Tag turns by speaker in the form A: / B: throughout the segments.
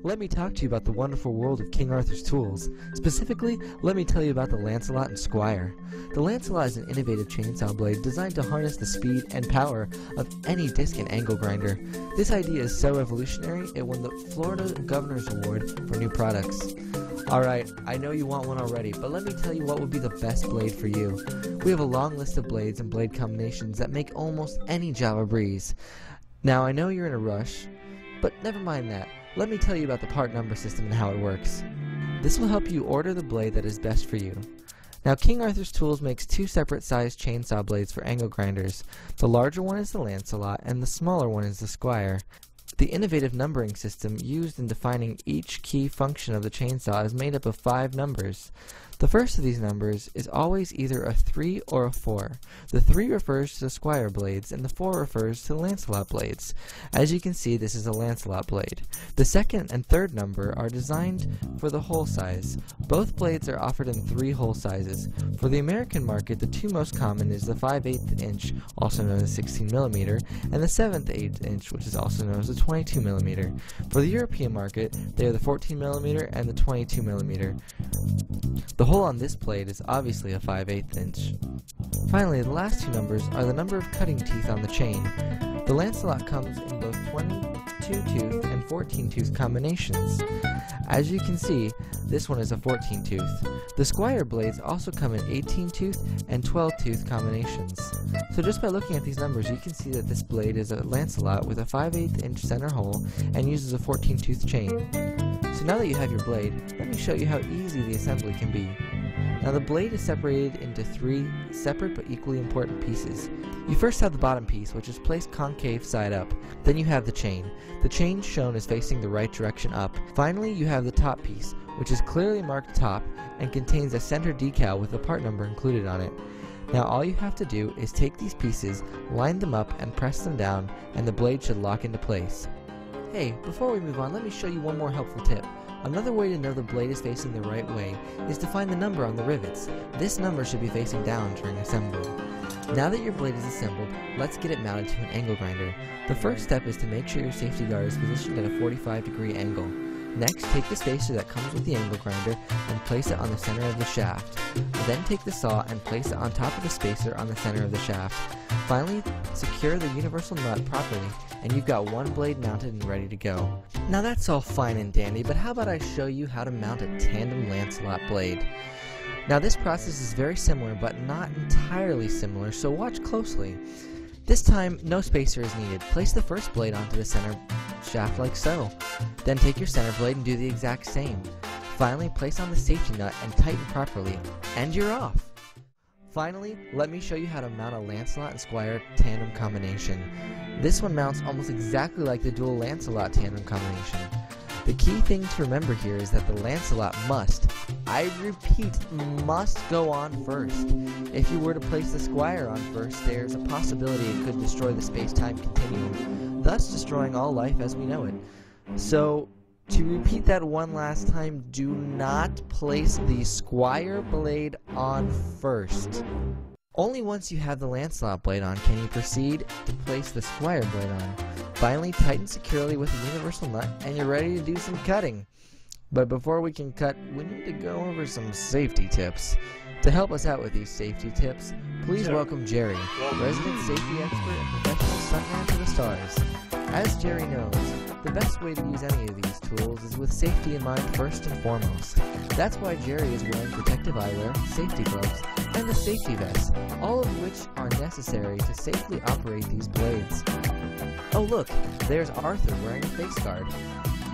A: let me talk to you about the wonderful world of King Arthur's tools. Specifically, let me tell you about the Lancelot and Squire. The Lancelot is an innovative chainsaw blade designed to harness the speed and power of any disc and angle grinder. This idea is so revolutionary, it won the Florida Governor's Award for new products. Alright, I know you want one already, but let me tell you what would be the best blade for you. We have a long list of blades and blade combinations that make almost any job a breeze. Now, I know you're in a rush, but never mind that. Let me tell you about the part number system and how it works. This will help you order the blade that is best for you. Now, King Arthur's Tools makes two separate sized chainsaw blades for angle grinders. The larger one is the Lancelot, and the smaller one is the Squire. The innovative numbering system used in defining each key function of the chainsaw is made up of 5 numbers. The first of these numbers is always either a 3 or a 4. The 3 refers to the Squire blades, and the 4 refers to the Lancelot blades. As you can see, this is a Lancelot blade. The second and third number are designed for the hole size. Both blades are offered in 3 hole sizes. For the American market, the two most common is the 5/8 inch, also known as 16mm, and the 7/8 inch, which is also known as the 22mm. For the European market, they are the 14mm and the 22mm. The hole on this blade is obviously a 5/8 inch. Finally, the last two numbers are the number of cutting teeth on the chain. The Lancelot comes in both 22-tooth and 14-tooth combinations. As you can see, this one is a 14-tooth. The Squire blades also come in 18-tooth and 12-tooth combinations. So just by looking at these numbers, you can see that this blade is a Lancelot with a 5/8 inch center hole and uses a 14-tooth chain. So now that you have your blade, let me show you how easy the assembly can be. Now the blade is separated into 3 separate but equally important pieces. You first have the bottom piece, which is placed concave side up. Then you have the chain. The chain shown is facing the right direction up. Finally, you have the top piece, which is clearly marked top and contains a center decal with a part number included on it. Now all you have to do is take these pieces, line them up, and press them down, and the blade should lock into place. Hey, before we move on, let me show you one more helpful tip. Another way to know the blade is facing the right way is to find the number on the rivets. This number should be facing down during assembly. Now that your blade is assembled, let's get it mounted to an angle grinder. The first step is to make sure your safety guard is positioned at a 45-degree angle. Next, take the spacer that comes with the angle grinder and place it on the center of the shaft. Then take the saw and place it on top of the spacer on the center of the shaft. Finally, secure the universal nut properly, and you've got one blade mounted and ready to go. Now that's all fine and dandy, but how about I show you how to mount a tandem Lancelot blade? Now this process is very similar, but not entirely similar, so watch closely. This time, no spacer is needed. Place the first blade onto the center shaft like so. Then take your center blade and do the exact same. Finally, place on the safety nut and tighten properly, and you're off! Finally, let me show you how to mount a Lancelot and Squire tandem combination. This one mounts almost exactly like the dual Lancelot tandem combination. The key thing to remember here is that the Lancelot must, I repeat, must go on first. If you were to place the Squire on first, there's a possibility it could destroy the space-time continuum, thus destroying all life as we know it. So, to repeat that one last time, do not place the Squire blade on first. Only once you have the Lancelot blade on can you proceed to place the Squire blade on. Finally, tighten securely with a universal nut and you're ready to do some cutting. But before we can cut, we need to go over some safety tips. To help us out with these safety tips, please welcome Jerry, resident safety expert and professional stuntman to the stars. As Jerry knows, the best way to use any of these tools is with safety in mind first and foremost. That's why Jerry is wearing protective eyewear, safety gloves, and a safety vest, all of which are necessary to safely operate these blades. Oh look, there's Arthur wearing a face guard.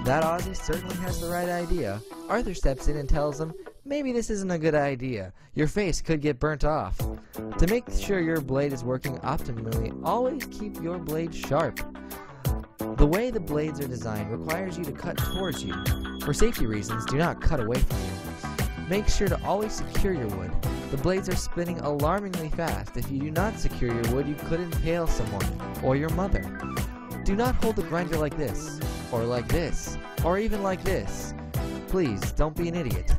A: That Aussie certainly has the right idea. Arthur steps in and tells him, maybe this isn't a good idea. Your face could get burnt off. To make sure your blade is working optimally, always keep your blade sharp. The way the blades are designed requires you to cut towards you. For safety reasons, do not cut away from you. Make sure to always secure your wood. The blades are spinning alarmingly fast. If you do not secure your wood, you could impale someone, or your mother. Do not hold the grinder like this, or even like this. Please, don't be an idiot.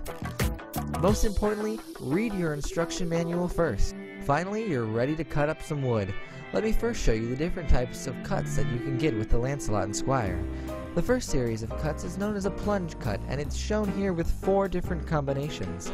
A: Most importantly, read your instruction manual first. Finally, you're ready to cut up some wood. Let me first show you the different types of cuts that you can get with the Lancelot and Squire. The first series of cuts is known as a plunge cut, and it's shown here with 4 different combinations.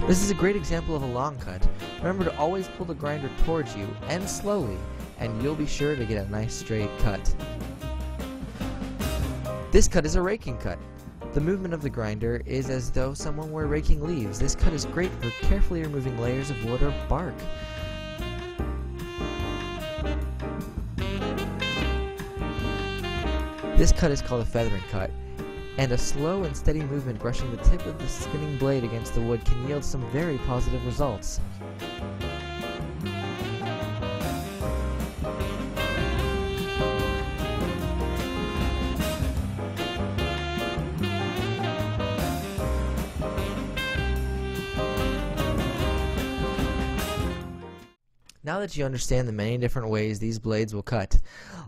A: This is a great example of a long cut. Remember to always pull the grinder towards you, and slowly, and you'll be sure to get a nice straight cut. This cut is a raking cut. The movement of the grinder is as though someone were raking leaves. This cut is great for carefully removing layers of wood or bark. This cut is called a feathering cut, and a slow and steady movement brushing the tip of the spinning blade against the wood can yield some very positive results. Now that you understand the many different ways these blades will cut,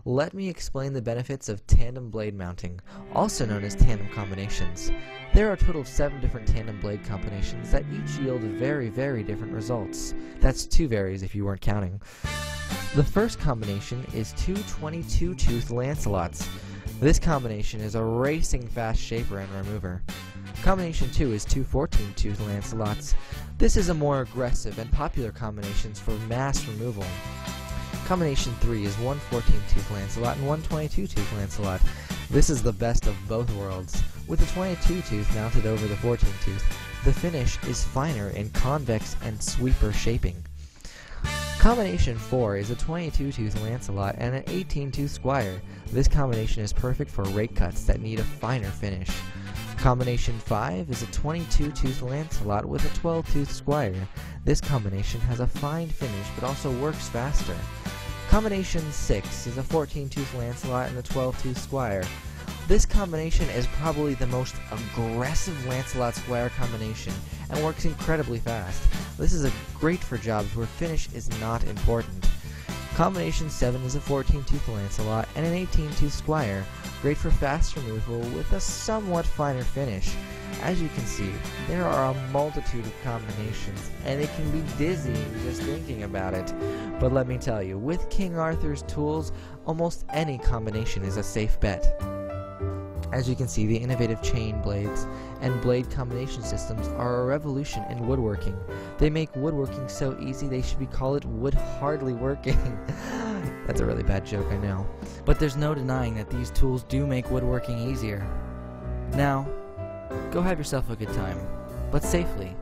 A: let me explain the benefits of tandem blade mounting, also known as tandem combinations. There are a total of 7 different tandem blade combinations that each yield very different results. That's 2 varies if you weren't counting. The first combination is 2 22-tooth Lancelots. This combination is a racing fast shaper and remover. Combination 2 is 2 14-tooth Lancelots. This is a more aggressive and popular combination for mass removal. Combination 3 is 1 14-tooth Lancelot and 1 22-tooth Lancelot. This is the best of both worlds. With the 22-tooth mounted over the 14-tooth, the finish is finer in convex and sweeper shaping. Combination 4 is a 22-tooth Lancelot and an 18-tooth Squire. This combination is perfect for rake cuts that need a finer finish. Combination 5 is a 22-tooth Lancelot with a 12-tooth Squire. This combination has a fine finish but also works faster. Combination 6 is a 14-tooth Lancelot and a 12-tooth Squire. This combination is probably the most aggressive Lancelot Squire combination and works incredibly fast. This is great for jobs where finish is not important. Combination 7 is a 14-tooth Lancelot and an 18-tooth Squire, great for fast removal with a somewhat finer finish. As you can see, there are a multitude of combinations, and it can be dizzying just thinking about it. But let me tell you, with King Arthur's tools, almost any combination is a safe bet. As you can see, the innovative chain blades and blade combination systems are a revolution in woodworking. They make woodworking so easy they should be called wood hardly working. That's a really bad joke, I know. But there's no denying that these tools do make woodworking easier. Now, go have yourself a good time, but safely.